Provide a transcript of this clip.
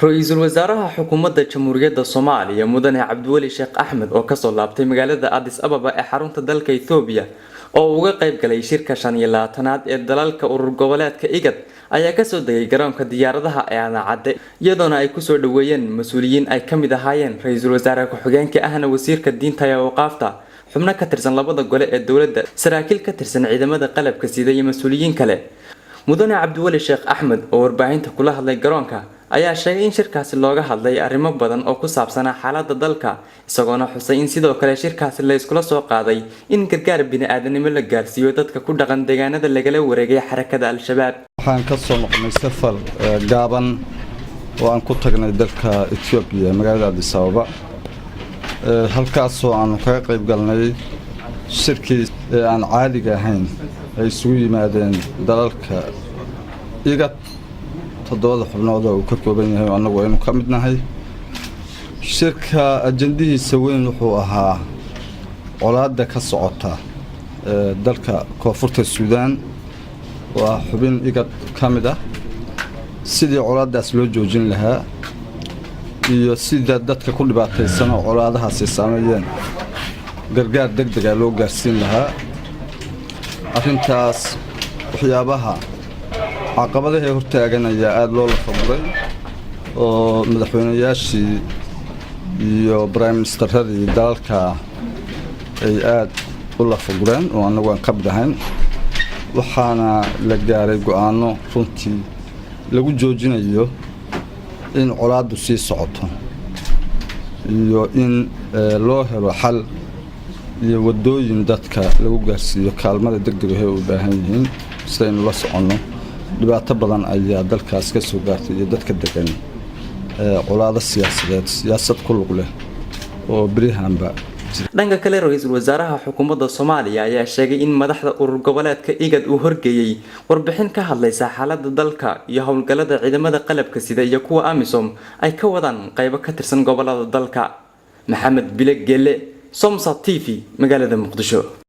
Ra'iisul Wasaaraha Xukuumadda Jamhuuriyadda Soomaaliya Mudane Cabdiweli Sheekh Axmed oo ka soo laabtay magaalada Addis Ababa ee xarunta dalka Itoobiya oo uga qayb galay shirka 25aad ee dalalka urur goboleedka IGAD ayaa ka soo degay garoonka diyaaradaha ee Aadan iyadoona ay ku soo dhaweeyeen mas'uuliyiin ay ka mid ahaayeen Ra'iisul Wasaaraha ku-xigeenka ahna wasiirka diinta iyo waqaafta xubno ka tirsan labada gole ee dawladda saraakiil ka tirsan ciidamada qalabka sida iyo mas'uuliyiin kale Mudane Cabdiweli Sheekh Axmed oo warbaahinta kula hadlay garoonka ayaa sheegay in shirkaasi looga hadlay arrimo badan oo ku saabsan xaaladda dalka isagoona xusay in sidoo kale shirkaasi la isku soo qaaday in gargaar bini'aadanimo la gaarsiiyo dadka ku dhaqan deegaanada lagala wareegay xarakada al-shabaab waxaan ka soo noqonay safar gaaban oo aan ku tagnay dalka Itoobiya magaalada Addis Ababa halkaas oo aan ka qayb galnay shirkii aan caadiga ahayn ay isugu yimaadeen dalalka IGAD todobada xubnood oo ka kooban yahay anagu aynu ka mid nahay shirka ajandihiisa weyn wuxuu ahaa colaadda ka socota dalka koonfurta Suudaan waa xubin IGAD ka mid ah sidii colaaddaas loo joojin lahaa iyo sida dadka ku dhibaataysan colaadahaas saameeyeen gargaar degdeg ah loo gaarsiin lahaa arrintaas waxyaabaha caqabadaha hortaaganaya aad loo la faguray oo madaxweynayaashii iyo prime ministeradii dalka ay aad u la fagureen oo anagu aan ka mid ahayn waxaana la gaaray go'aano runtii lagu joojinayo in colaaddu sii socoto iyo in loo helo xal iyo wadooyin dadka lagu gaarsiiyo kaalmada degdeg ah oo u baahan yihiin sidaynu la soconno dhibaato badan ayaa dalkaas ka soo gaartay iyo dadka degan colaado siyaasad ku lug leh oo barihanba dhanka kale Ra'iisul Wasaaraha Xukuumadda Soomaaliya ayaa sheegay in madaxda urur goboleedka IGAD uu horgeeyay warbixin ka hadlaysa xaaladda dalka iyo hawlgallada ciidamada qalabka sida iyo kuwa AMISOM ay ka wadaan qaybo ka tirsan gobolada dalka Maxamed Bile Gelle Somsa TV magaalada Muqdisho.